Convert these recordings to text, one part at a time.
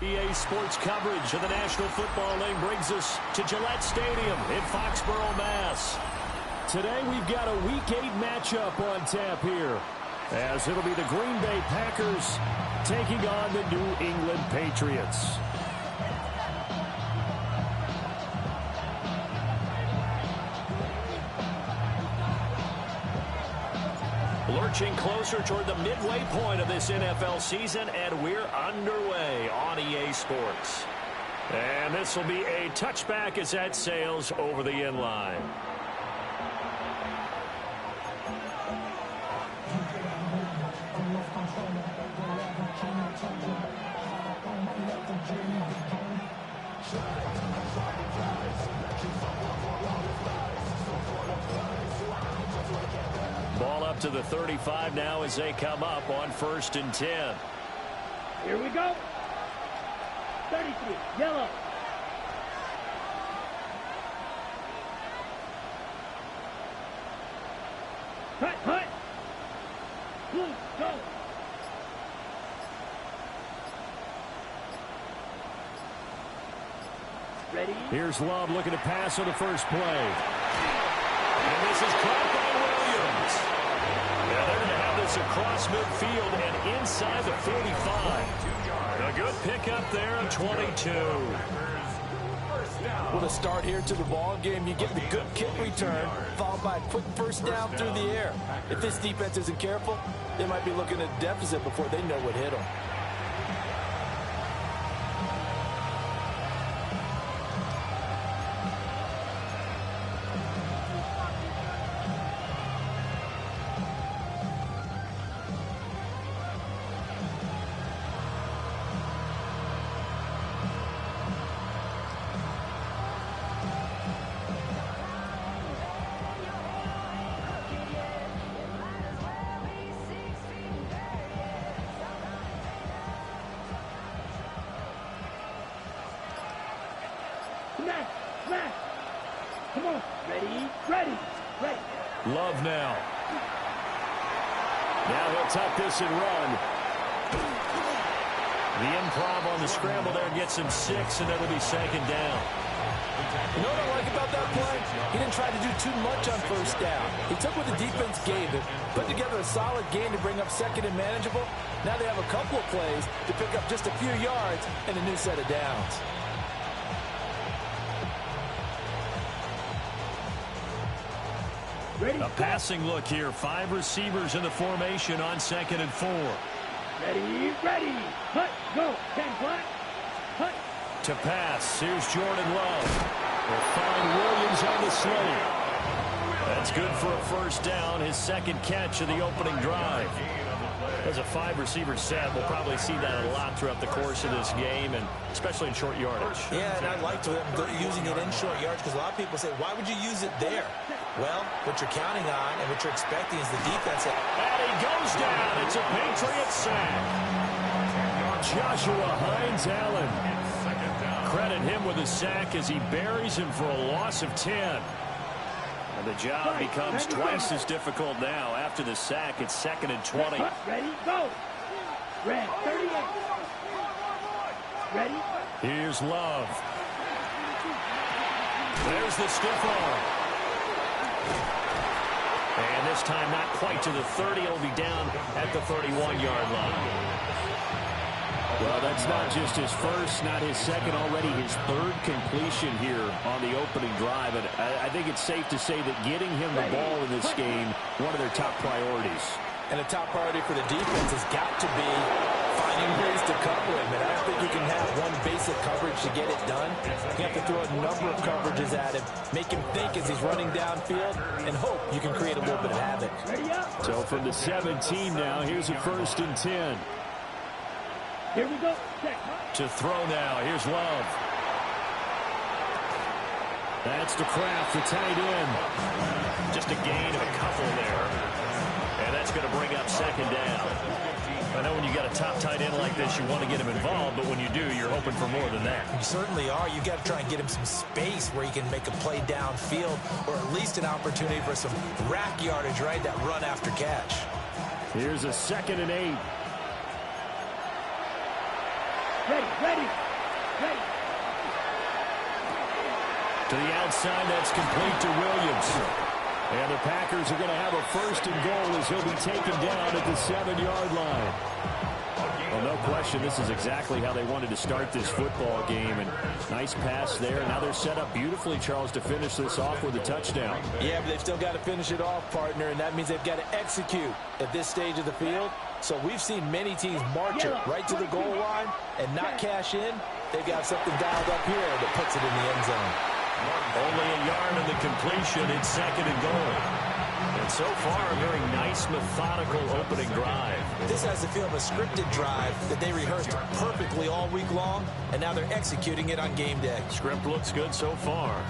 EA Sports coverage of the National Football League brings us to Gillette Stadium in Foxborough, Mass. Today we've got a Week 8 matchup on tap here, as it'll be the Green Bay Packers taking on the New England Patriots. Lurching closer toward the midway point of this NFL season, and we're underway on EA Sports. And this will be a touchback as that sails over the end line. Ball up to the 35 now as they come up on 1st and 10. Here we go. 33, yellow. Hut. Blue, go. Ready? Here's Love looking to pass on the first play. And this is caught by Williams. Now they're going to have this across midfield and inside the 45. A good pickup there on 22. With a start here to the ball game, you get the good kick return, followed by a quick first down through the air. If this defense isn't careful, they might be looking at a deficit before they know what hit them. Smash. Come on. Ready. Love now. Now he'll tuck this and run. The improv on the scramble there gets him 6, and that'll be 2nd down. You know what I like about that play? He didn't try to do too much on first down. He took what the defense gave him, put together a solid game to bring up 2nd and manageable. Now they have a couple of plays to pick up just a few yards and a new set of downs. Ready, a passing look here. 5 receivers in the formation on 2nd and 4. Ready. Hut, go. 10 flat. Hut. To pass. Here's Jordan Love. Will find Williams on the sling. That's good for a first down. His 2nd catch of the opening drive. As a 5-receiver set, we'll probably see that a lot throughout the course of this game, and especially in short yardage. Yeah, and I like using it in short yards because a lot of people say, why would you use it there? Well, what you're counting on and what you're expecting is the defense. And he goes down. It's a Patriot sack. Joshua Hines-Allen. Credit him with a sack as he buries him for a loss of 10. And the job becomes twice as difficult now. After the sack, it's 2nd and 20. Ready, go. Red, 38. Ready. Here's Love. There's the stiff arm. And this time not quite to the 30. It'll be down at the 31-yard line. Well, that's not just his first, not his second, already his 3rd completion here on the opening drive. And I think it's safe to say that getting him the ball in this game, one of their top priorities. And a top priority for the defense has got to be finding ways to cover him. And I don't think you can have one basic coverage to get it done. You have to throw a number of coverages at him, make him think as he's running downfield, and hope you can create a little bit of havoc. So from the 17 now, here's a 1st and 10. Here we go. To throw now. Here's Love. That's to Kraft, the tight end. Just a gain of a couple there. And that's going to bring up second down. I know when you got a top tight end like this, you want to get him involved, but when you do, you're hoping for more than that. You certainly are. You've got to try and get him some space where he can make a play downfield, or at least an opportunity for some rack yardage, right? That run after catch. Here's a 2nd and 8. Ready. To the outside, that's complete to Williams. And the Packers are going to have a 1st and goal as he'll be taken down at the 7-yard line. Well, no question, this is exactly how they wanted to start this football game. And nice pass there. Now they're set up beautifully, Charles, to finish this off with a touchdown. Yeah, but they've still got to finish it off, partner, and that means they've got to execute at this stage of the field. So we've seen many teams march it right to the goal line and not cash in. They've got something dialed up here that puts it in the end zone. Only a yard in the completion. It's 2nd and goal. And so far, a very nice, methodical opening drive. This has the feel of a scripted drive that they rehearsed perfectly all week long, and now they're executing it on game day. Script looks good so far.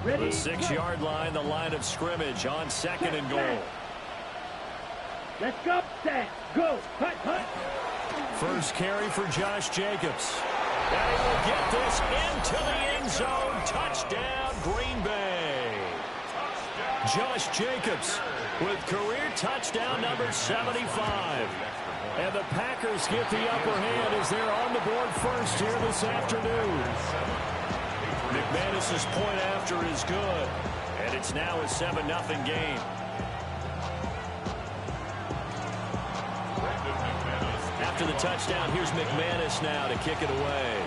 Ready. The 6-yard line, the line of scrimmage on 2nd and goal. Let's go. Set. Go. Hut. First carry for Josh Jacobs. And he will get this into the end zone. Touchdown, Green Bay. Josh Jacobs with career touchdown number 75. And the Packers get the upper hand as they're on the board first here this afternoon. McManus's point after is good. And it's now a 7-0 game. After the touchdown, here's McManus now to kick it away.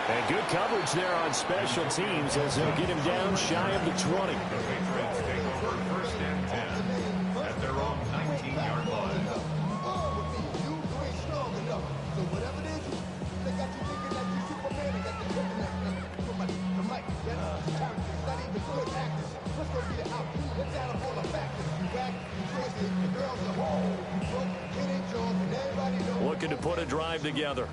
And good coverage there on special teams as they'll get him down shy of the 20. First and 10 at their own 19-yard line. Looking to put a drive together.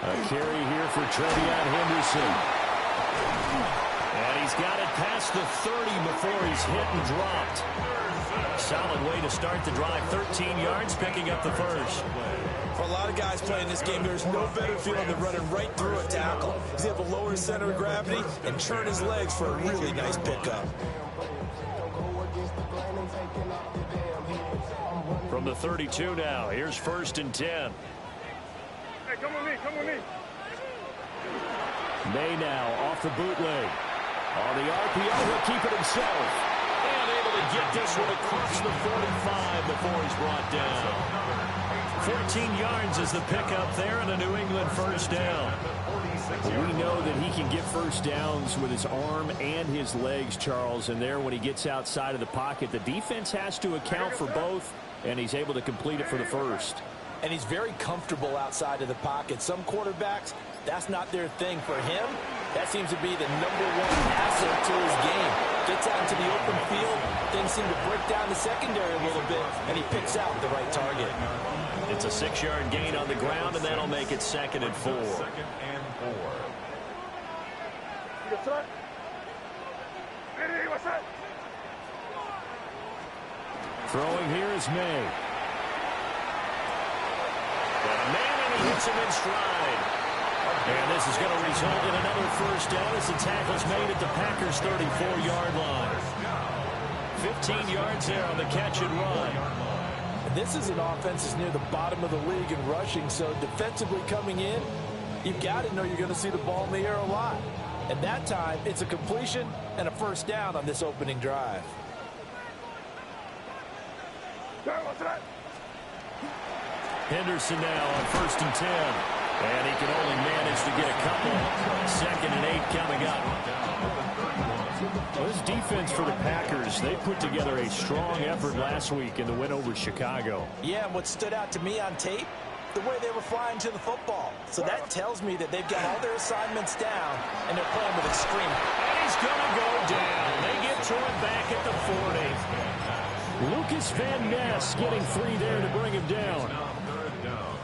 A carry here for Trevion Henderson. And he's got it past the 30 before he's hit and dropped. Solid way to start the drive. 13 yards, picking up the first. For a lot of guys playing this game, there's no better feeling than running right through a tackle. He's able to lower his center of gravity and turn his legs for a really nice pickup. From the 32 now, here's 1st and 10. Hey, come with me. May now off the bootleg. On the RPO, he'll keep it himself. And able to get this one across the 45 before he's brought down. 14 yards is the pickup there and a New England first down. We know that he can get first downs with his arm and his legs, Charles, and there when he gets outside of the pocket, the defense has to account for both, and he's able to complete it for the first. And he's very comfortable outside of the pocket. Some quarterbacks, that's not their thing. For him, that seems to be the #1 asset to his game. Gets out into the open field, things seem to break down the secondary a little bit, and he picks out the right target. It's a 6-yard gain on the ground, and that'll make it 2nd and 4. Throwing here is May. Got a man, and he hits him in stride. And this is going to result in another first down as the tackle's made at the Packers' 34-yard line. 15 yards there on the catch and run. And this is an offense that's near the bottom of the league in rushing, so defensively coming in, you've got to know you're going to see the ball in the air a lot. And that time, it's a completion and a first down on this opening drive. Henderson now on 1st and 10. And he can only manage to get a couple. 2nd and 8 coming up. Well, this defense for the Packers, they put together a strong effort last week in the win over Chicago. Yeah, and what stood out to me on tape, the way they were flying to the football. So that tells me that they've got all their assignments down, and they're playing with extreme. And he's going to go down. They get to him back at the 40. Lucas Van Ness getting free there to bring him down.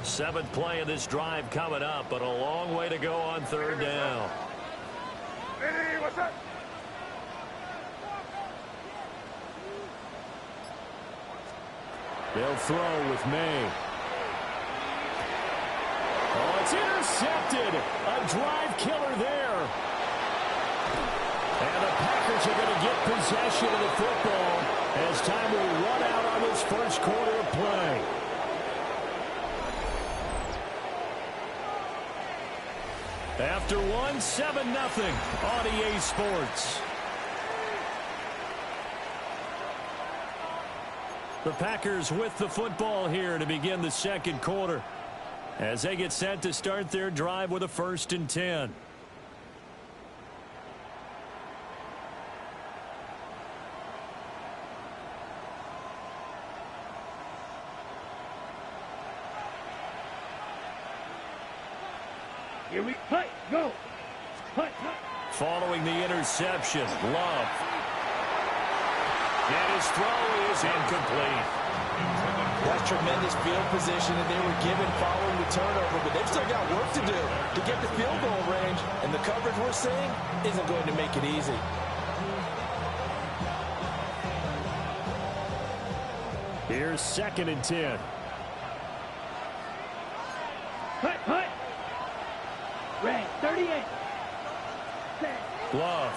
7th play of this drive coming up, but a long way to go on 3rd down. Hey, what's up? They'll throw with May. Oh, it's intercepted. A drive killer there. And the Packers are going to get possession of the football as time will run out on this first quarter of play. After one, 7-0 on EA Sports. The Packers with the football here to begin the second quarter as they get set to start their drive with a 1st and 10. Here we hut, go. Hut, hut. Following the interception, Love. And his throw is incomplete. That's tremendous field position that they were given following the turnover, but they've still got work to do to get the field goal range, and the coverage we're seeing isn't going to make it easy. Here's 2nd and 10. Hut, hut. Red, 38. Set. Love.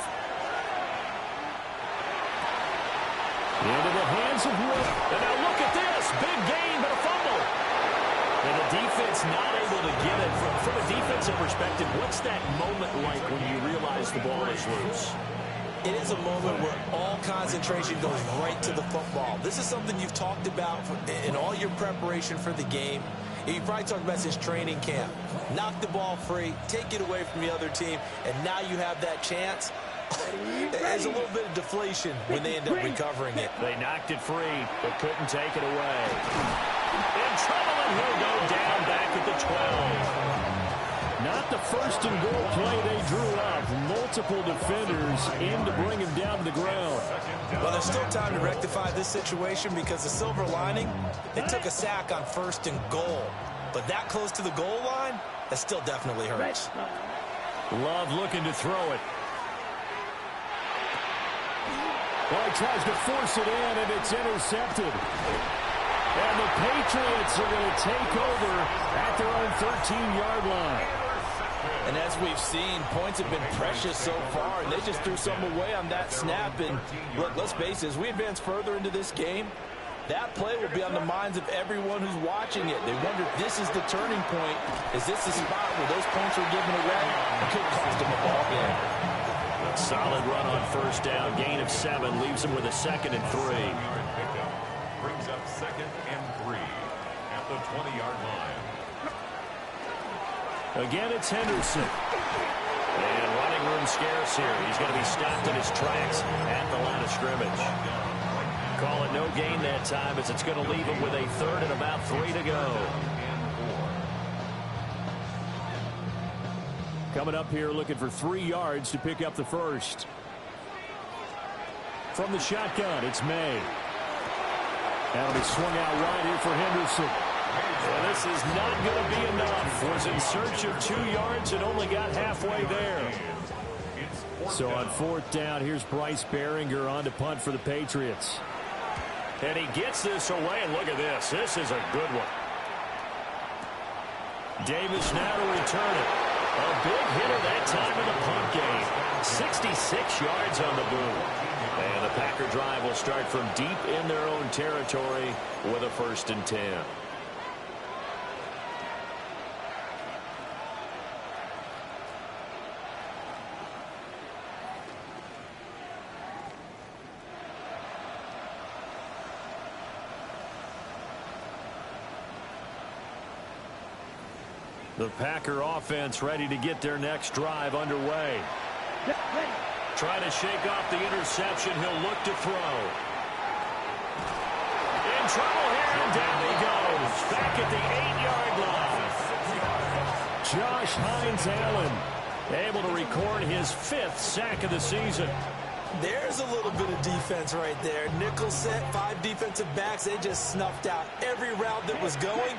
Into the hands of Wood. And now look at this. Big gain, but a fumble. And the defense not able to get it. From a defensive perspective, what's that moment like when you realize the ball is loose? It is a moment where all concentration goes right to the football. This is something you've talked about in all your preparation for the game. You probably talked about since training camp. Knock the ball free, take it away from the other team, and now you have that chance. There's a little bit of deflation when they end up recovering it. They knocked it free, but couldn't take it away. In trouble, and he'll go down back at the 12. Not the 1st and goal play they drew up. Multiple defenders in to bring him down to the ground. Well, there's still time to rectify this situation because the silver lining, they took a sack on 1st and goal. But that close to the goal line, that still definitely hurts. Love looking to throw it. Well, he tries to force it in, and it's intercepted. And the Patriots are going to take over at their own 13-yard line. And as we've seen, points have been precious so far, and they just threw some away on that snap. And look, let's face it, as we advance further into this game, that play will be on the minds of everyone who's watching it. They wonder if this is the turning point. Is this the spot where those points were given away? It could cost them a ball game. Solid run on 1st down. Gain of 7 leaves them with a 2nd and 3. Brings up 2nd and 3 at the 20-yard line. Again, it's Henderson. And running room scarce here. He's going to be stopped in his tracks at the line of scrimmage. Call it no gain that time as it's going to leave him with a 3rd and about 3 to go. Coming up here looking for 3 yards to pick up the 1st. From the shotgun, it's May. That'll be swung out wide here for Henderson. And this is not going to be enough. Was in search of 2 yards and only got halfway there. So on 4th down, here's Bryce Behringer on to punt for the Patriots. And he gets this away, and look at this. This is a good one. Davis now to return it. A big hitter that time in the punt game. 66 yards on the boot. And the Packer drive will start from deep in their own territory with a 1st and 10. The Packer offense ready to get their next drive underway. Trying to shake off the interception. He'll look to throw. In trouble here, and down he goes. Back at the 8-yard line. Josh Hines-Allen able to record his 5th sack of the season. There's a little bit of defense right there. Nickel set, 5 defensive backs. They just snuffed out every route that was going.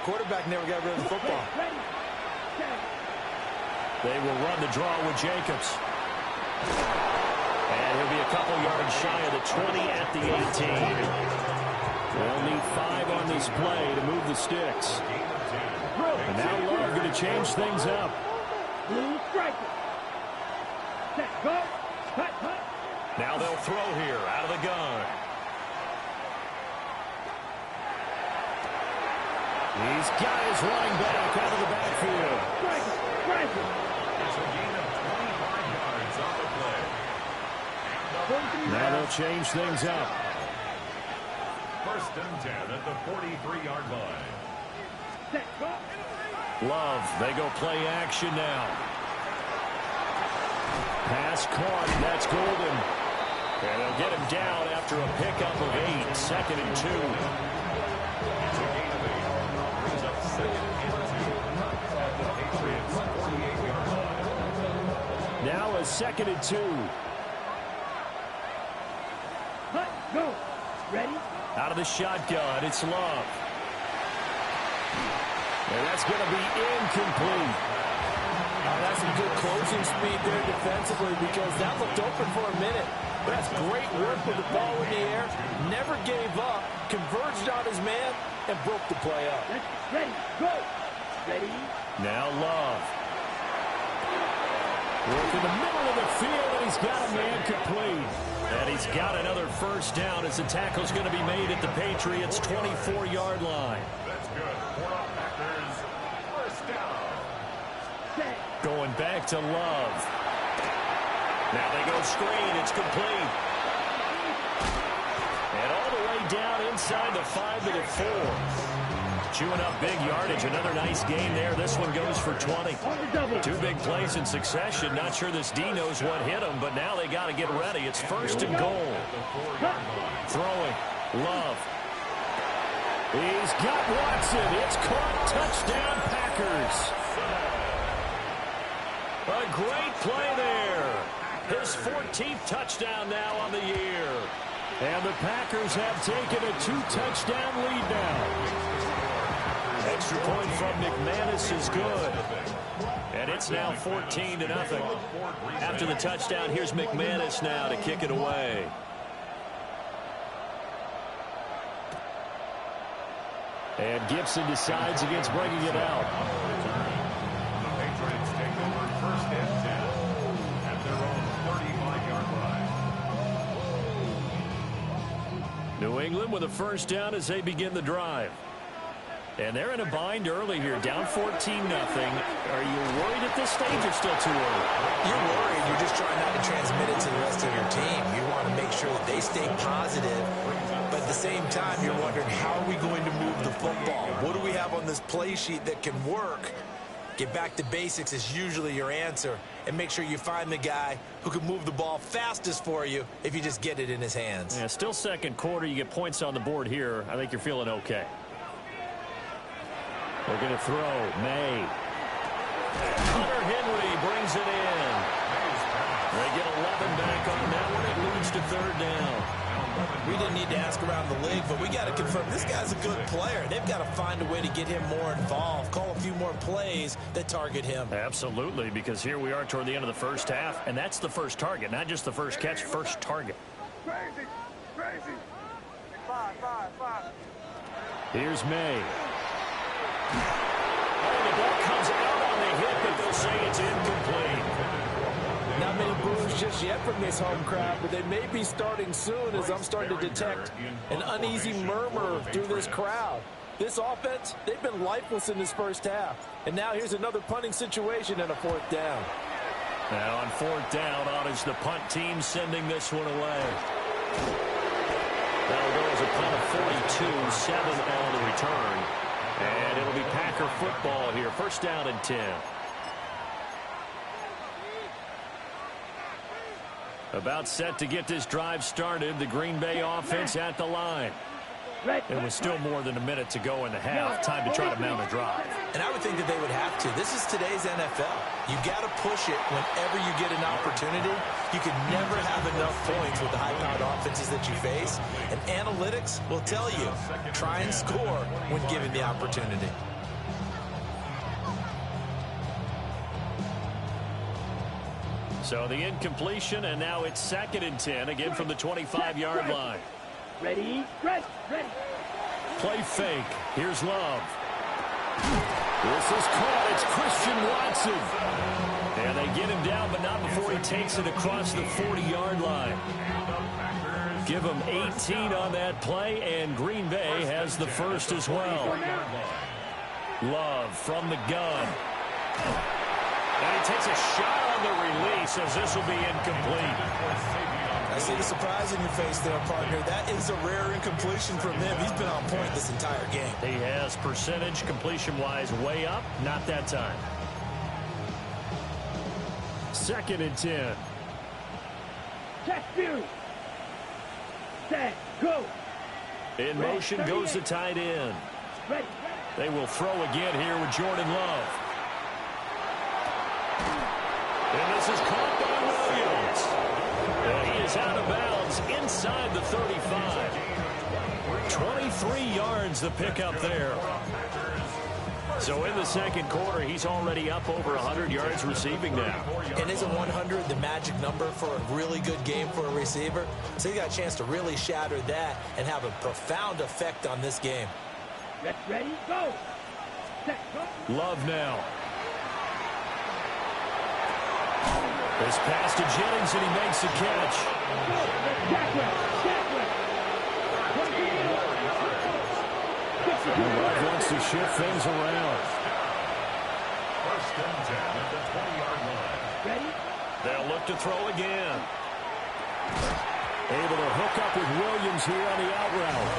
Quarterback never got rid of the football. They will run the draw with Jacobs. And he'll be a couple yards shy of the 20 at the 18. They'll need 5 on this play to move the sticks. And now Love going to change things up. Now they'll throw here out of the gun. He's got his running back out of the backfield. It's a gain of 25 yards on the play. Now they'll change things up. 1st and 10 at the 43-yard line. Love, they go play action now. Pass caught, that's Golden. And they'll get him down after a pickup of 8, 2nd and 2. It's a gain of 8. Brings up 2nd and 2 at the Patriots' 48-yard line. Now a 2nd and 2. Go. Ready? Out of the shotgun, it's Love. And that's going to be incomplete. That's some good closing speed there defensively because that looked open for a minute. That's great work with the ball in the air. Never gave up, converged on his man, and broke the play up. Ready? Go. Ready? Now Love. Work in the middle of the field, and he's got a man complete. And he's got another 1st down as the tackle's going to be made at the Patriots' 24-yard line. That's good. Packers, 1st down. Going back to Love. Now they go screen. It's complete. And all the way down inside the 5 to the 4. Chewing up big yardage. Another nice gain there. This one goes for 20. 2 big plays in succession. Not sure this D knows what hit him, but now they got to get ready. It's 1st and goal. Throwing. Love. He's got Watson. It's caught. Touchdown, Packers. A great play there. His 14th touchdown now on the year. And the Packers have taken a 2-touchdown lead now. Extra point from McManus is good. And it's now 14-0. After the touchdown, here's McManus now to kick it away. And Gibson decides against bringing it out. The Patriots take over 1st and 10 at their own 35-yard line. New England with a 1st down as they begin the drive. And they're in a bind early here, down 14-0. Are you worried at this stage or still too early? You're worried. You're just trying not to transmit it to the rest of your team. You want to make sure that they stay positive. But at the same time, you're wondering, how are we going to move the football? What do we have on this play sheet that can work? Get back to basics is usually your answer. And make sure you find the guy who can move the ball fastest for you if you just get it in his hands. Yeah, still 2nd quarter. You get points on the board here. I think you're feeling okay. They're going to throw. May. Hunter Henry brings it in. They get 11 back on that one. It leads to 3rd down. We didn't need to ask around the league, but we got to confirm this guy's a good player. They've got to find a way to get him more involved, call a few more plays that target him. Absolutely, because here we are toward the end of the 1st half, and that's the 1st target, not just the 1st catch, 1st target. Crazy. Five. Here's May. Oh, the ball comes out on the hit, but they'll say it's incomplete. Not many boos just yet from this home crowd, but they may be starting soon as I'm starting to detect an uneasy murmur through this crowd. This offense, they've been lifeless in this 1st half. And now here's another punting situation and a 4th down. Now on 4th down, honors the punt team sending this one away. That'll go as a punt of 42, 7 on the return. And it'll be Packer football here. 1st down and 10. About set to get this drive started. The Green Bay offense at the line. And with still more than a minute to go in the half, time to try to mount a drive. And I would think that they would have to. This is today's NFL. You got to push it whenever you get an opportunity. You can never have enough points with the high-powered offenses that you face. And analytics will tell you, try and score when given the opportunity. So the incompletion, and now it's 2nd and 10, again from the 25-yard line. Ready, ready, ready. Play fake. Here's Love. This is caught. It's Christian Watson. And they get him down, but not before he takes it across the 40-yard line. Give him 18 on that play, and Green Bay has the first as well. Love from the gun. And he takes a shot on the release as this will be incomplete. I see the surprise in your face there, partner. That is a rare incompletion from him. He's been on point this entire game. He has percentage completion-wise way up. Not that time. 2nd and 10. Check two. Set, go. In motion goes the tight end. Ready. They will throw again here with Jordan Love. And this is caught by Williams. And he is out of bounds inside the 35. 23 yards the pickup there. So in the second quarter, he's already up over 100 yards receiving now. And isn't 100 the magic number for a really good game for a receiver? So he got a chance to really shatter that and have a profound effect on this game. Ready, go. Set, go. Love now. This pass to Jennings, and he makes the catch. Love wants to shift things around. 1st and 10 at the 20-yard line. Ready? They'll look to throw again. Able to hook up with Williams here on the out route.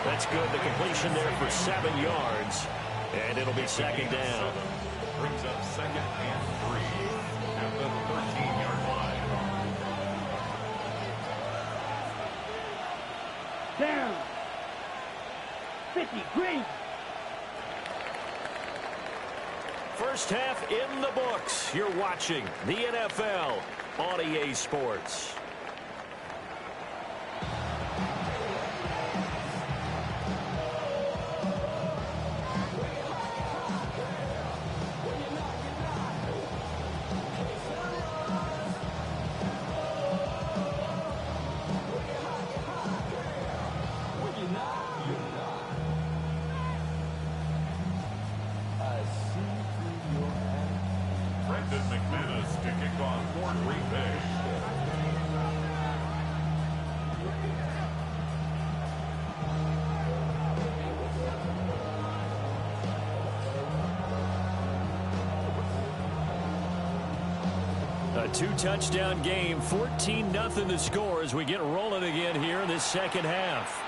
That's good. The completion there for 7 yards. And it'll be 2nd down. Brings up 2nd and 3 at the 13-yard line. Down. 50, green. First half in the books. You're watching the NFL on EA Sports. McManus to kick off for Green Bay. A 2-touchdown game, 14-0 the score as we get rolling again here in this second half.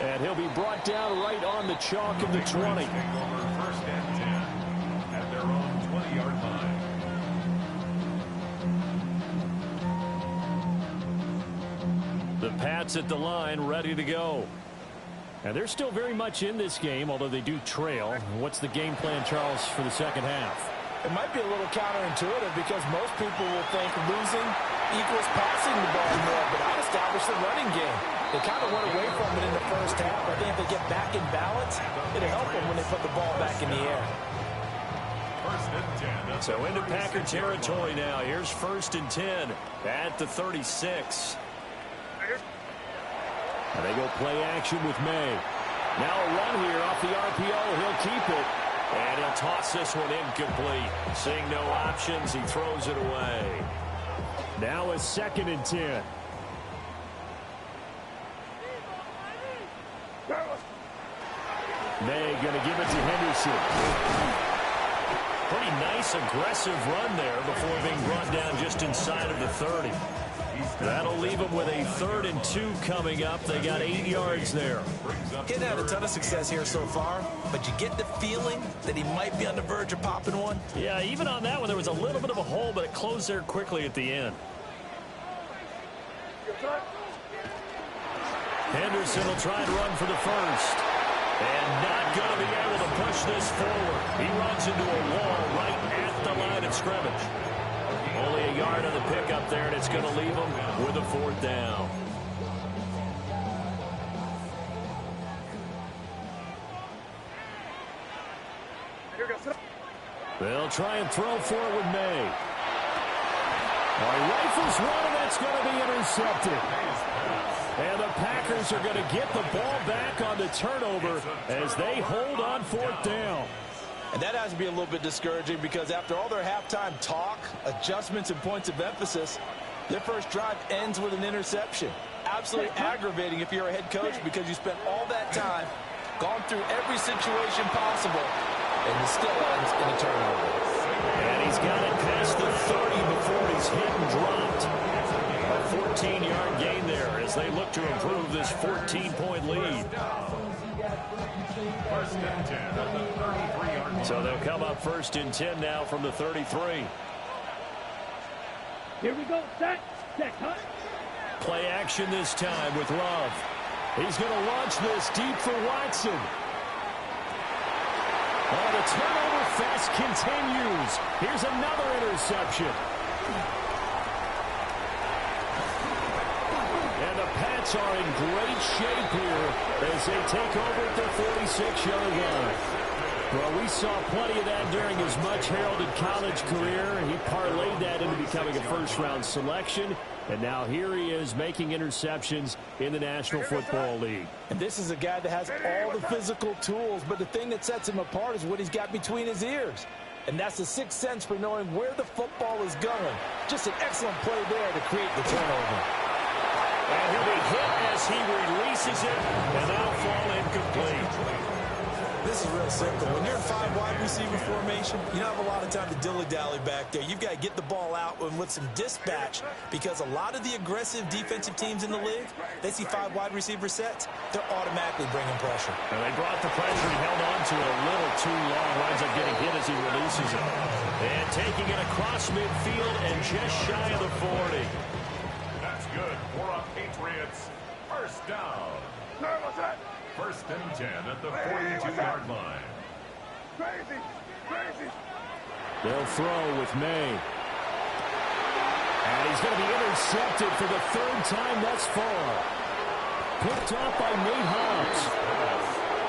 And he'll be brought down right on the chalk of the 20. Take over 1st and 10 at their own 20-yard line. The Pats at the line, ready to go. And they're still very much in this game, although they do trail. What's the game plan, Charles, for the second half? It might be a little counterintuitive because most people will think losing equals passing the ball more, but I established the running game. They kind of went away from it in the first half. I think if they get back in balance, it'll help them when they put the ball back in the air. 1st and 10. So into Packer territory now. Here's 1st and 10 at the 36. And they go play action with May. Now a run here off the RPO. He'll keep it. And he'll toss this one incomplete. Seeing no options, he throws it away. Now a 2nd and 10. May going to give it to Henderson. Pretty nice, aggressive run there before being brought down just inside of the 30. That'll leave them with a 3rd and 2 coming up. They got 8 yards there. He hasn't had a ton of success here so far, but you get the feeling that he might be on the verge of popping one. Yeah, even on that one, there was a little bit of a hole, but it closed there quickly at the end. Henderson will try and run for the first. And not going to be able to push this forward. He runs into a wall right at the line of scrimmage. Only a yard on the pickup there, and it's going to leave him with a 4th down. They'll try and throw for it with May. He rifles one, and that's going to be intercepted. And the Packers are going to get the ball back on the turnover as they hold on 4th down. And that has to be a little bit discouraging because after all their halftime talk, adjustments, and points of emphasis, their first drive ends with an interception. Absolutely aggravating if you're a head coach because you spent all that time, gone through every situation possible, and it still ends in a turnover. And he's got it past the 30 before he's hit and dropped. A 14-yard gain there as they look to improve this 14-point lead. First and 10 at the 33-yard. So they'll come up 1st and 10 now from the 33. Here we go. Set, huh? Play action this time with Love. He's going to launch this deep for Watson. Oh, the turnover fest continues. Here's another interception. And the Pats are in great shape here as they take over at the 46-yard line. Well, we saw plenty of that during his much-heralded college career. He parlayed that into becoming a first-round selection. And now here he is making interceptions in the National Football League. And this is a guy that has all the physical tools, but the thing that sets him apart is what he's got between his ears. And that's the sixth sense for knowing where the football is going. Just an excellent play there to create the turnover. And he'll be hit as he releases it, and that'll fall incomplete. This is real simple. When you're in 5 wide receiver formation, you don't have a lot of time to dilly-dally back there. You've got to get the ball out and with some dispatch because a lot of the aggressive defensive teams in the league, they see 5 wide receiver sets, they're automatically bringing pressure. And they brought the pressure and held on to it a little too long. Winds up getting hit as he releases it. And taking it across midfield and just shy of the 40. That's good for a Patriots first down. First and 10 at the 42-yard line. They'll throw with May. And he's going to be intercepted for the 3rd time thus far. Picked off by Nate Hobbs.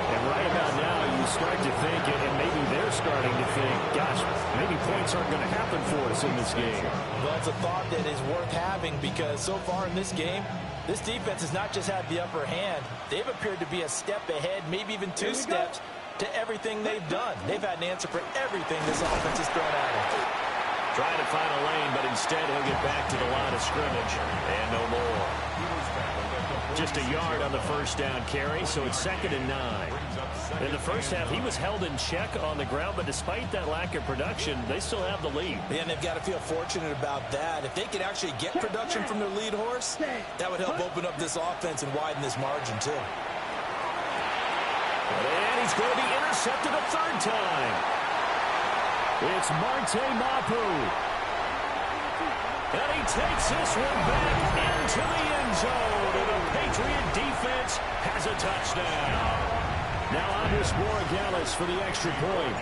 And right about now, you start to think, and maybe they're starting to think, gosh, maybe points aren't going to happen for us in this game. Well, it's a thought that is worth having because so far in this game, this defense has not just had the upper hand. They've appeared to be a step ahead, maybe even 2 steps to everything they've done. They've had an answer for everything this offense has thrown at them. Trying to find a lane, but instead he'll get back to the line of scrimmage. And no more. Just a yard on the first down carry, so it's 2nd and 9. In the first half, he was held in check on the ground, but despite that lack of production, they still have the lead. And they've got to feel fortunate about that. If they could actually get production from their lead horse, that would help open up this offense and widen this margin, too. And he's going to be intercepted a 3rd time. It's Marte Mapu. And he takes this one back into the end zone. And the Patriot defense has a touchdown. Now Andres Borregales for the extra point.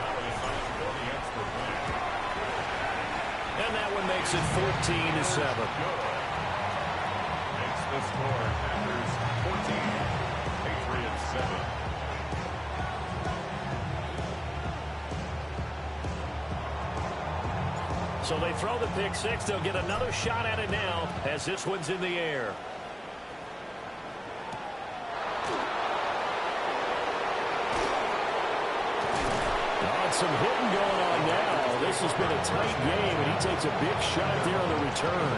And that one makes it 14-7. Makes the score. Packers 14, Patriots 7. So they throw the pick 6. They'll get another shot at it now as this one's in the air. Some hitting going on now. This has been a tight game, and he takes a big shot there on the return.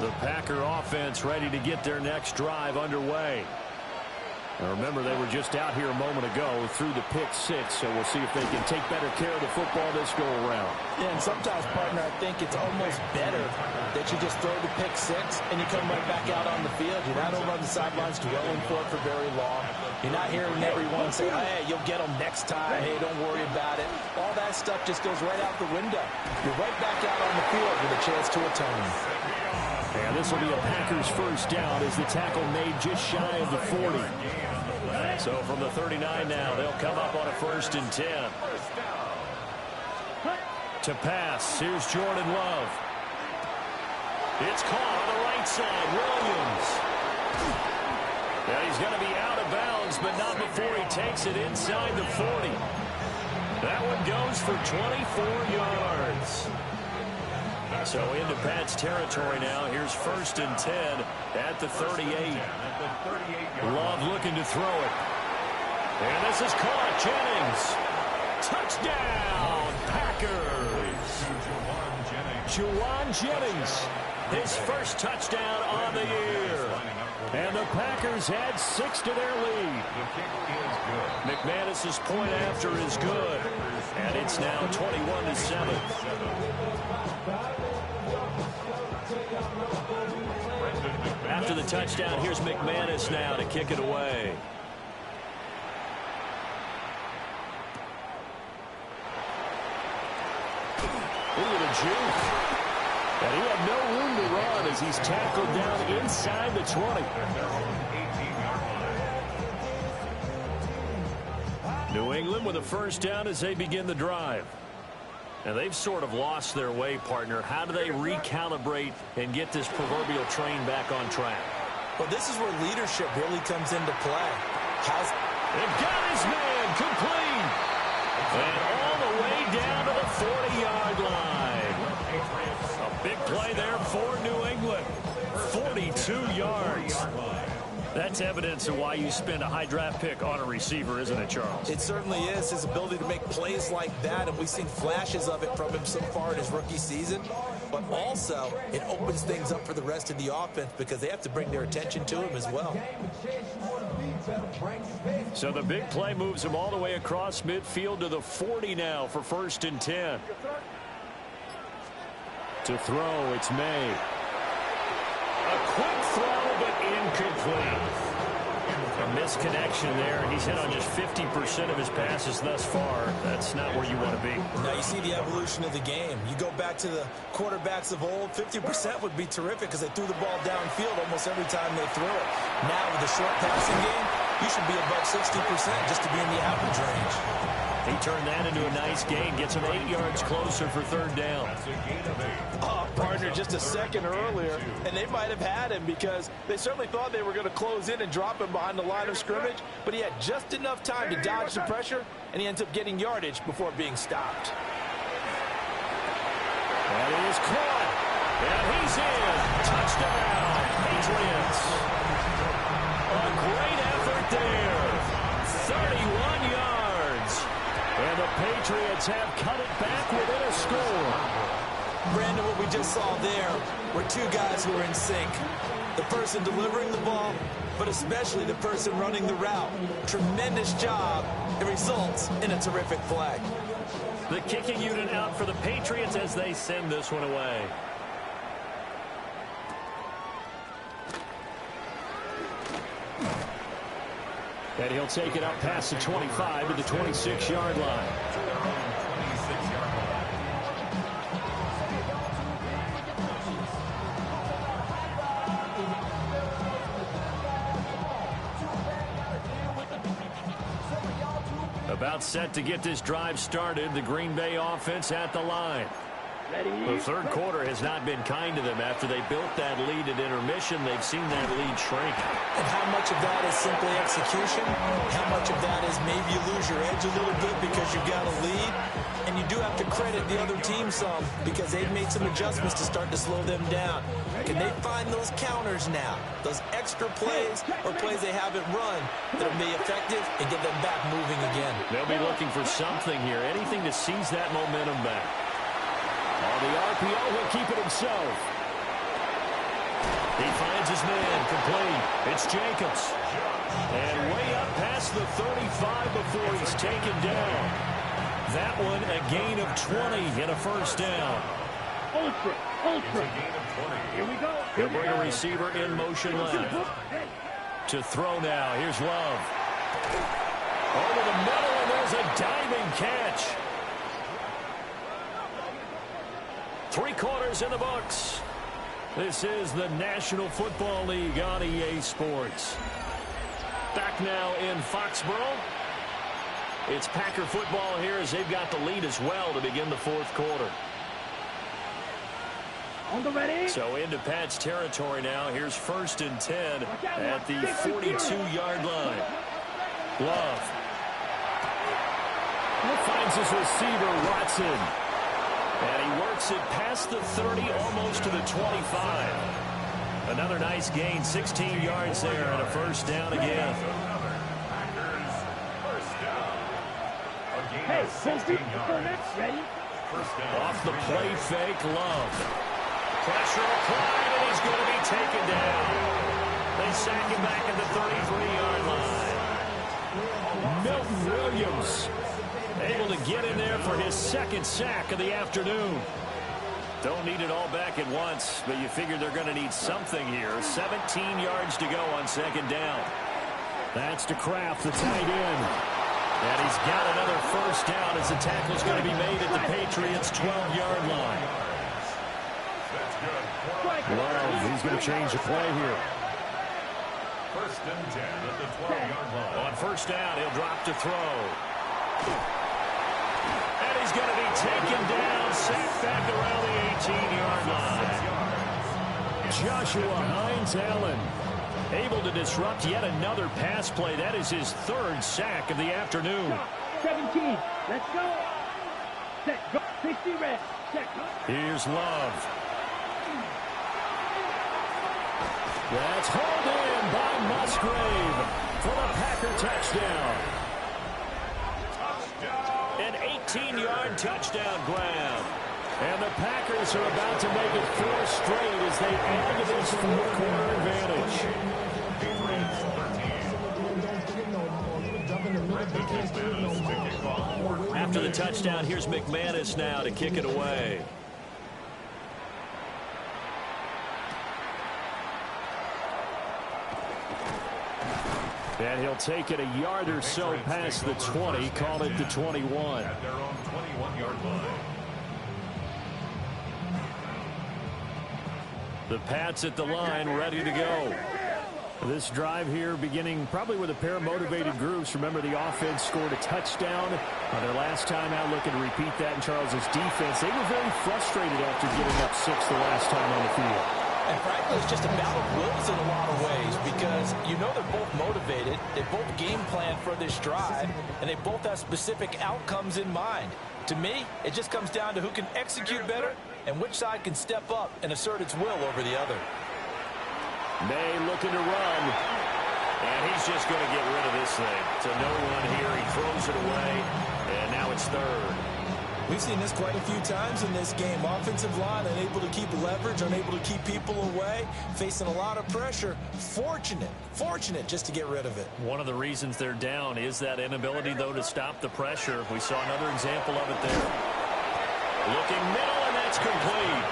The Packer offense ready to get their next drive underway. Now remember, they were just out here a moment ago through the pick 6, so we'll see if they can take better care of the football this go around. Yeah, and sometimes, partner, I think it's almost better that you just throw the pick 6 and you come right back out on the field. You're not over on the sidelines dwelling for it for very long. You're not hearing everyone say, hey, you'll get them next time. Hey, don't worry about it. All that stuff just goes right out the window. You're right back out on the field with a chance to atone. And this will be a Packers first down as the tackle made just shy of the 40. So from the 39 now, they'll come up on a 1st and 10. To pass, here's Jordan Love. It's caught on the right side, Williams. And he's going to be out of bounds, but not before he takes it inside the 40. That one goes for 24 yards. So into Pat's territory now. Here's 1st and 10 at the 38. Love looking to throw it. And this is caught. Jennings. Touchdown, Packers. Juwan Jennings. His first touchdown on the year. And the Packers had 6 to their lead. McManus's point after is good. And it's now 21-7. After the touchdown, here's McManus now to kick it away. Look at the juke. And he had no room to run as he's tackled down inside the 20. New England with a first down as they begin the drive. And they've sort of lost their way, partner. How do they recalibrate and get this proverbial train back on track? Well, this is where leadership really comes into play. They've got his man complete. And all the way down to the 40-yard line. A big play there for New England. 42 yards. That's evidence of why you spend a high draft pick on a receiver, isn't it, Charles? It certainly is. His ability to make plays like that, and we've seen flashes of it from him so far in his rookie season. But also, it opens things up for the rest of the offense because they have to bring their attention to him as well. So the big play moves him all the way across midfield to the 40 now for 1st and 10. To throw, it's May. A quick throw, but incomplete. A misconnection there, and he's hit on just 50% of his passes thus far. That's not where you want to be. Now you see the evolution of the game. You go back to the quarterbacks of old, 50% would be terrific because they threw the ball downfield almost every time they threw it. Now with the short passing game, you should be above 60% just to be in the average range. He turned that into a nice gain, gets him 8 yards closer for 3rd down. Partner, just a second earlier, and they might have had him because they certainly thought they were going to close in and drop him behind the line of scrimmage, but he had just enough time to dodge the pressure, and he ends up getting yardage before being stopped. That is caught, and he's in. Touchdown, Patriots. A great effort there. 31 yards. And the Patriots have cut it back within a score. Brandon, what we just saw there were two guys who were in sync. The person delivering the ball, but especially the person running the route. Tremendous job. It results in a terrific play. The kicking unit out for the Patriots as they send this one away. And he'll take it up past the 25 to the 26-yard line. About set to get this drive started. The Green Bay offense at the line. The third quarter has not been kind to them. After they built that lead at intermission, they've seen that lead shrink. And how much of that is simply execution? How much of that is maybe you lose your edge a little bit because you've got a lead? And you do have to credit the other team some because they've made some adjustments to start to slow them down. Can they find those counters now, those extra plays or plays they haven't run that will be effective and get them back moving again? They'll be looking for something here, anything to seize that momentum back. On the RPO, he'll keep it himself. He finds his man complete. It's Jacobs. And way up past the 35 before he's taken down. That one a gain of 20 and a first down. Ultra. Here we go. He'll bring a receiver in motion left. To throw now. Here's Love. Over the middle, and there's a diving catch. 3 quarters in the books. This is the National Football League on EA Sports. Back now in Foxborough. It's Packer football here as they've got the lead as well to begin the fourth quarter. On the ready. So into Pat's territory now. Here's 1st and 10 at the 42-yard line. Love. Finds his receiver, Watson. And he works it past the 30, almost to the 25. Another nice gain, 16 yards there, and a first down again. Hey, 16 ready. Off the play fake, Love. Pressure applied, and he's going to be taken down. They sack him back at the 33-yard line. Milton Williams able to get in there for his 2nd sack of the afternoon. Don't need it all back at once, but you figure they're going to need something here. 17 yards to go on 2nd down. That's to Kraft, the tight end. And he's got another first down as the tackle's going to be made at the Patriots' 12-yard line. Love, he's going to change the play here. 1st and 10 at the 12-yard line. On first down, he'll drop to throw. And he's going to be taken down, sacked back around the 18-yard line. Joshua Hines-Allen able to disrupt yet another pass play. That is his 3rd sack of the afternoon. 17. Let's go. Set. Go. 60 red. Set. Here's Love. That's hauled in by Musgrave for the Packer touchdown. An 18-yard touchdown grab. And the Packers are about to make it 4 straight as they add to this 4-quarter advantage. After the touchdown, here's McManus now to kick it away. And he'll take it a yard or so past the 20, call it the 21. At their own 21-yard line. The Pats at the line, ready to go. This drive here beginning probably with a pair of motivated groups. Remember, the offense scored a touchdown on their last time out, looking to repeat that in Charles's defense. They were very frustrated after giving up 6 the last time on the field. And frankly, it's just a battle of wills in a lot of ways because you know they're both motivated. They both game plan for this drive, and they both have specific outcomes in mind. To me, it just comes down to who can execute better and which side can step up and assert its will over the other. May looking to run, and he's just going to get rid of this thing. It's a no-run here. He throws it away, and now it's 3rd. We've seen this quite a few times in this game. Offensive line unable to keep leverage, unable to keep people away, facing a lot of pressure. Fortunate just to get rid of it. One of the reasons they're down is that inability, though, to stop the pressure. We saw another example of it there. Looking middle, and that's complete.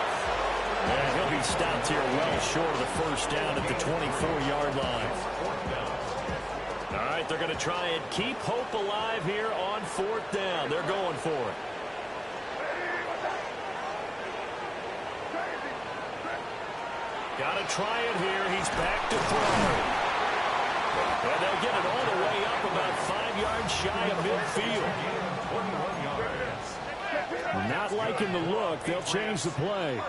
And he'll be stopped here well short of the first down at the 24-yard line. All right, they're going to try and keep hope alive here on 4th down. They're going for it. Got to try it here. He's back to throw. And they'll get it all the way up about 5 yards shy of midfield. Not liking the look. They'll change the play.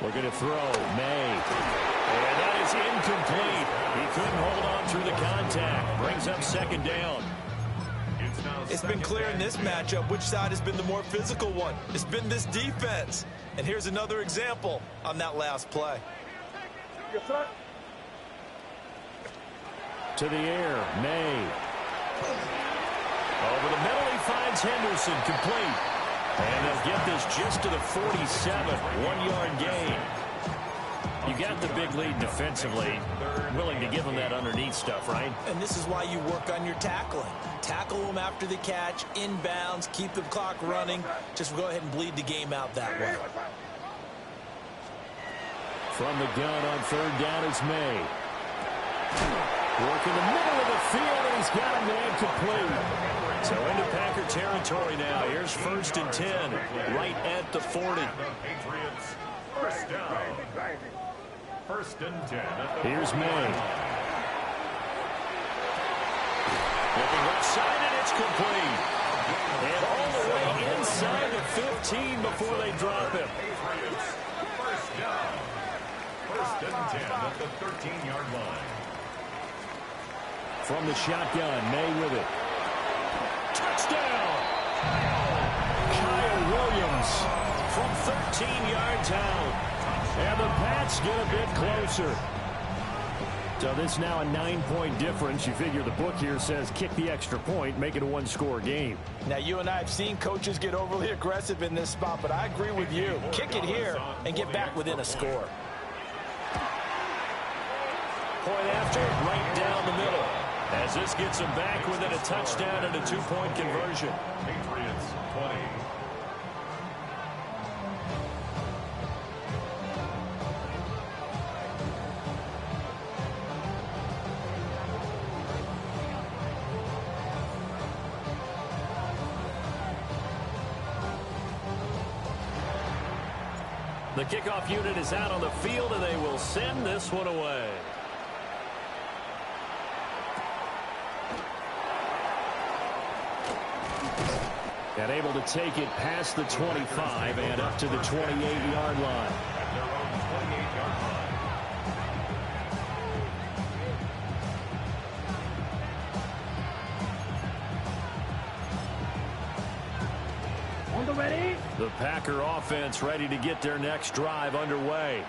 Looking to throw. May. And that is incomplete. He couldn't hold on through the contact. Brings up 2nd down. It's been clear in this matchup which side has been the more physical one. It's been this defense. And here's another example on that last play. Yes, sir. To the air. May. Over the middle, he finds Henderson, complete. And they'll get this just to the 47, 1-yard gain. You got the big lead defensively. Willing to give them that underneath stuff, right? And this is why you work on your tackling. Tackle them after the catch, inbounds, keep the clock running. Just go ahead and bleed the game out that way. From the gun on 3rd down is May. Working the middle of the field, and he's got a man complete. So into Packer territory now. Here's 1st and 10, right at the 40. First down. First and 10. Here's May. Looking left side, and it's complete. And all the way inside the 15 before they drop him. First down. First and 10 at the 13-yard line. From the shotgun, May with it. Touchdown! Kyle Williams from 13 yards out. And the Pats get a bit closer. So this now a 9-point difference. You figure the book here says kick the extra point, make it a one-score game. Now, you and I have seen coaches get overly aggressive in this spot, but I agree with you. Kick it here and get back within a score. Point after, right down the middle. As this gets them back within a touchdown and a 2-point conversion. Patriots 20. The kickoff unit is out on the field, and they will send this one away. And able to take it past the 25 and up to the 28-yard line. At their own 28-yard line. On the ready. The Packer offense ready to get their next drive underway.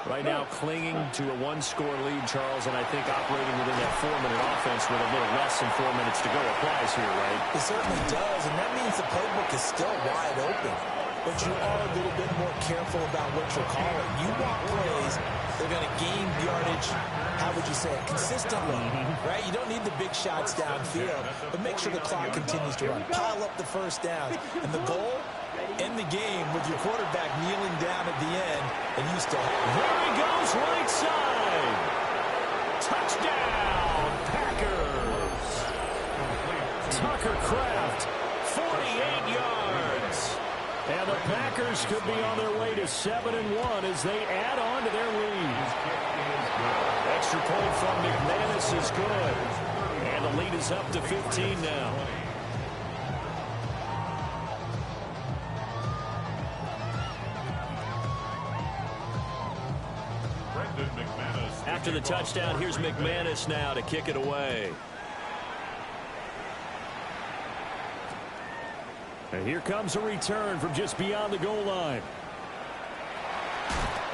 Right now clinging to a one-score lead, Charles, and I think operating within that 4-minute offense with a little less than 4 minutes to go applies here, right? It certainly does, and that means the playbook is still wide open. But you are a little bit more careful about what you're calling. You want plays that are going to gain yardage, how would you say it, consistently, right? You don't need the big shots downfield, but make sure the clock continues to run. Pile up the first downs. And the goal, end the game with your quarterback kneeling down at the end, and you still have it. There he goes, right side. Touchdown, Packers. Tucker Kraft, 48 yards. And the Packers could be on their way to 7-1 as they add on to their lead. Extra point from McManus is good. And the lead is up to 15 now. After the touchdown, here's McManus now to kick it away. And here comes a return from just beyond the goal line.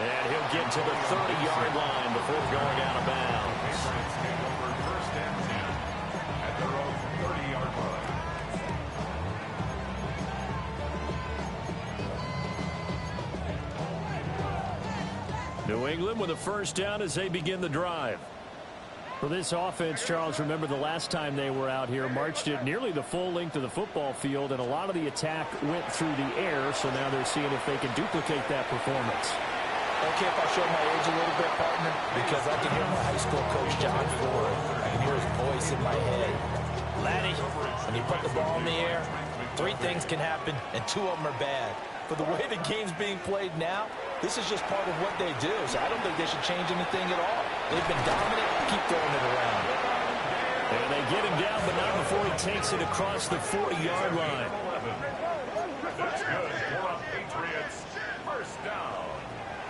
And he'll get to the 30-yard line before going out of bounds. Patriots take over first and 10 at their own 30-yard line. New England with a first down as they begin the drive. For this offense, Charles, remember the last time they were out here, marched it nearly the full length of the football field, and a lot of the attack went through the air, so now they're seeing if they can duplicate that performance. Okay, if I show my age a little bit, partner, because I can hear my high school coach, John Ford. I can hear his voice in my head. Laddie, when you put the ball in the air, 3 things can happen, and 2 of them are bad. For the way the game's being played now, this is just part of what they do, so I don't think they should change anything at all. They've been dominant. Keep throwing it around. And they get him down, but not before he takes it across the 40-yard line. That's good for the Patriots. First down.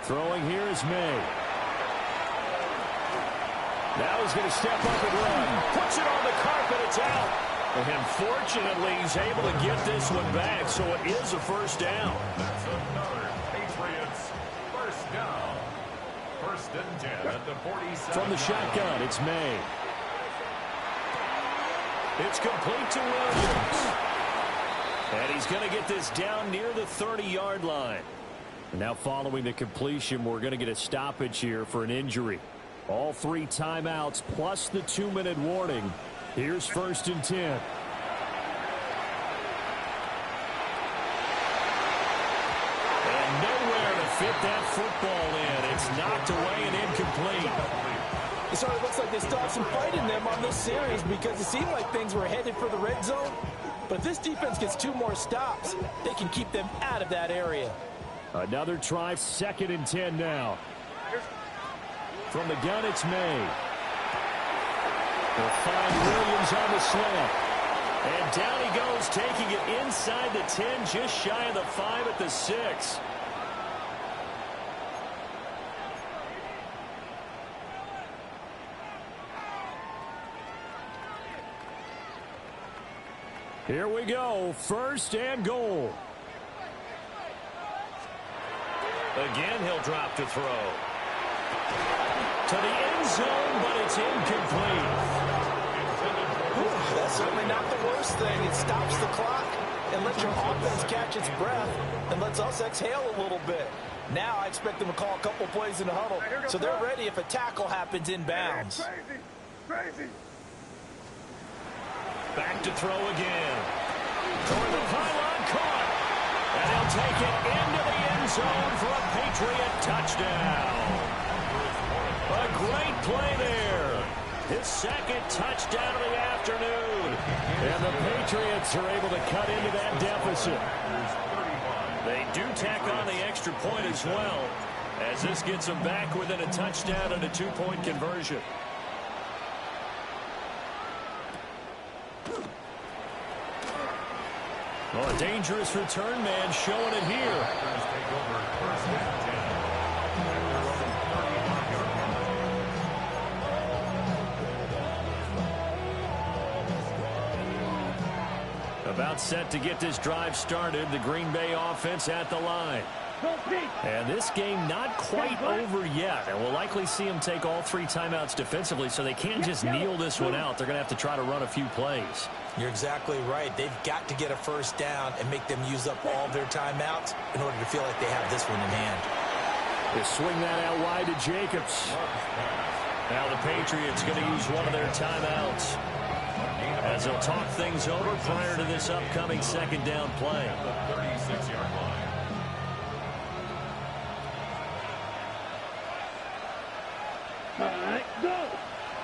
Throwing here is May. Now he's going to step up and run. Puts it on the carpet. It's out. And fortunately, he's able to get this one back, so it is a first down. That's another Patriots first down. First and 10 at the 47. From the shotgun, it's May. It's complete to Williams. And he's going to get this down near the 30-yard line. And now following the completion, we're going to get a stoppage here for an injury. All 3 timeouts plus the 2-minute warning. Here's first and 10. And nowhere to fit that football in. It's knocked away and incomplete. It sort of looks like they still have some fight in them on this series because it seemed like things were headed for the red zone. But if this defense gets 2 more stops, they can keep them out of that area. Another try, 2nd and 10 now. From the gun, it's May. They'll find Williams on the slant. And down he goes, taking it inside the 10, just shy of the 5 at the 6. Here we go, 1st and goal. Again, he'll drop to throw. To the end zone, but it's incomplete. That's certainly not the worst thing. It stops the clock and lets your offense catch its breath and lets us exhale a little bit. Now I expect them to call a couple plays in the huddle so they're ready if a tackle happens inbounds. Crazy. Back to throw again. Toward the pylon, caught. And he'll take it into the end zone for a Patriot touchdown. A great play there. His 2nd touchdown of the afternoon. And the Patriots are able to cut into that deficit. They do tack on the extra point as well, as this gets them back within a touchdown and a 2-point conversion. Oh, a dangerous return man showing it here. About set to get this drive started. The Green Bay offense at the line. And this game not quite over yet. And we'll likely see them take all 3 timeouts defensively, so they can't just kneel this one out. They're going to have to try to run a few plays. You're exactly right. They've got to get a 1st down and make them use up all their timeouts in order to feel like they have this one in hand. They swing that out wide to Jacobs. Now the Patriots going to use one of their timeouts as they'll talk things over prior to this upcoming 2nd down play. 36-yard line. All right, go.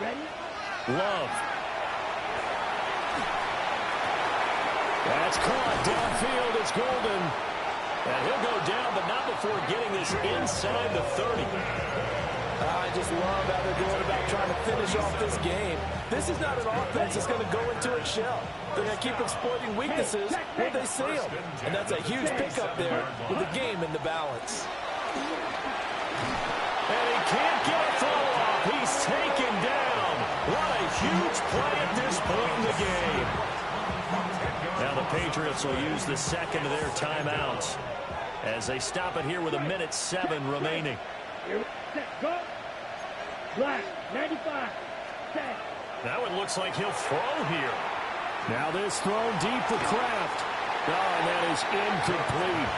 Ready? Love. That's caught downfield. It's Golden. And he'll go down, but not before getting this inside the 30. I just love how they're going about trying to finish off this game. This is not an offense that's going to go into its shell. They're going to keep exploiting weaknesses where they see them. And that's a huge pickup there with the game in the balance. And he can't get a throw off. He's taken down. What a huge play at this point in the game. Now the Patriots will use the 2nd of their timeouts as they stop it here with 1:07 remaining. Set, go. Black, 95. Set. Now it looks like he'll throw here. Now this thrown deep for Kraft. Oh, and that is incomplete.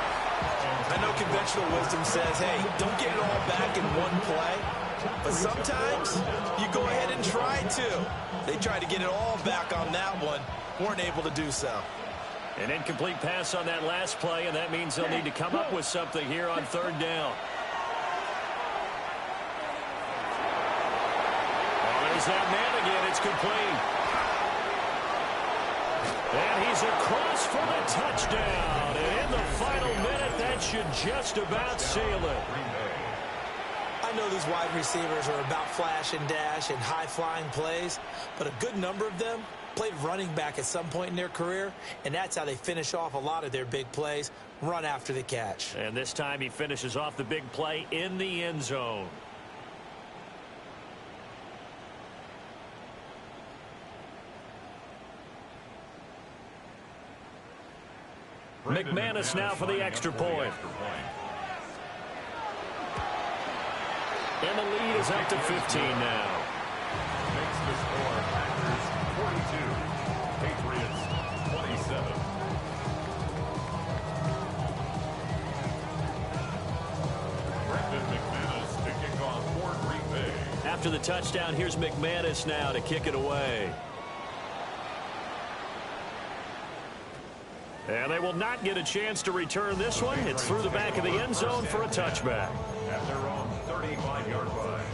I know conventional wisdom says, hey, don't get it all back in one play. But sometimes you go ahead and try to. They tried to get it all back on that one. Weren't able to do so. An incomplete pass on that last play, and that means they'll need to come up with something here on 3rd down. There's that man again. It's complete. And he's across for the touchdown. And in the final minute, that should just about seal it. I know these wide receivers are about flash and dash and high-flying plays, but a good number of them played running back at some point in their career, and that's how they finish off a lot of their big plays, run after the catch. And this time he finishes off the big play in the end zone. McManus now for the extra point. And the lead is up to 15 now. Makes the score Packers 42, Patriots 27. Brandon McManus to kick off for Green Bay. After the touchdown, here's McManus now to kick it away. And they will not get a chance to return this one. It's through the back of the end zone for a touchback. At their own 35-yard line.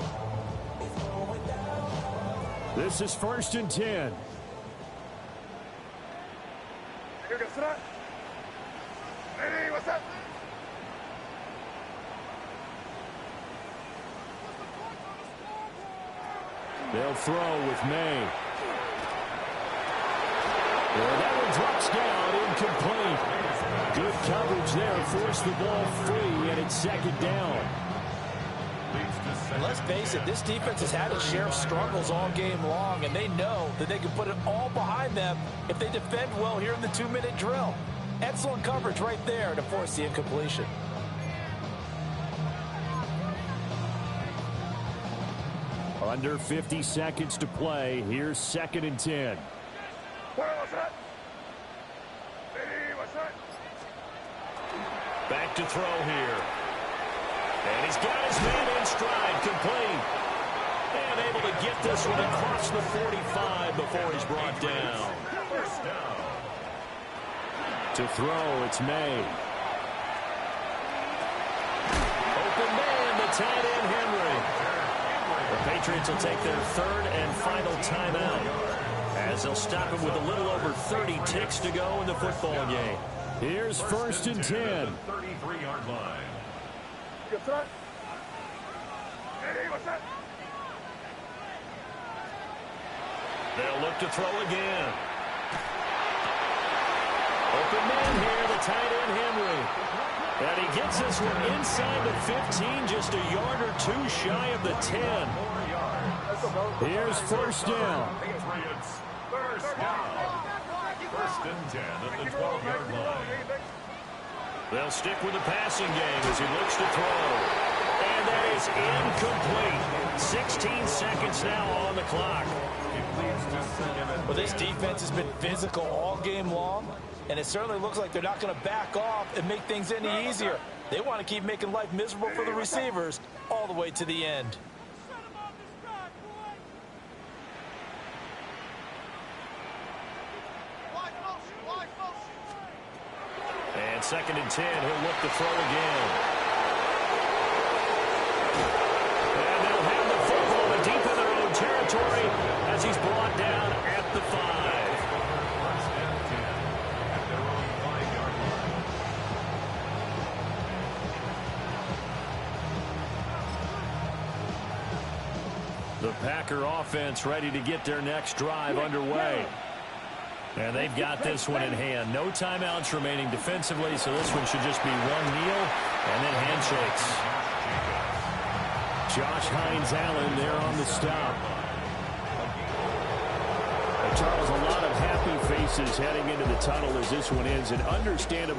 This is 1st and 10. They'll throw with May. Well, that one drops down, incomplete. Good coverage there, forced the ball free, and it's second down. And let's face it, this defense has had its share of struggles all game long, and they know that they can put it all behind them if they defend well here in the 2-minute drill. Excellent coverage right there to force the incompletion. Under 50 seconds to play. Here's 2nd and 10. Back to throw here. And he's got his man in stride, complete. And able to get this one across the 45 before he's brought down. To throw, it's May. Open man, the tight end, Henry. The Patriots will take their 3rd and final timeout, as they'll stop him with a little over 30 ticks to go in the football game. Here's 1st and 10. 33-yard line. They'll look to throw again. Open man here, the tight end, Henry. And he gets this one inside the 15, just a yard or 2 shy of the 10. Here's 1st down. Patriots, first down. 1st and 10 at the 12-yard line. They'll stick with the passing game as he looks to throw. And that is incomplete. 16 seconds now on the clock. Well, this defense has been physical all game long, and it certainly looks like they're not going to back off and make things any easier. They want to keep making life miserable for the receivers all the way to the end. And 2nd and 10, he'll look to throw again. And they'll have the football deep in their own territory as he's brought down at the 5. 1st and 10 at their own 5-yard line. The Packer offense ready to get their next drive underway. And they've got this one in hand. No timeouts remaining defensively, so this one should just be one kneel and then handshakes. Josh Hines-Allen there on the stop. Charles, a lot of happy faces heading into the tunnel as this one ends, and understandably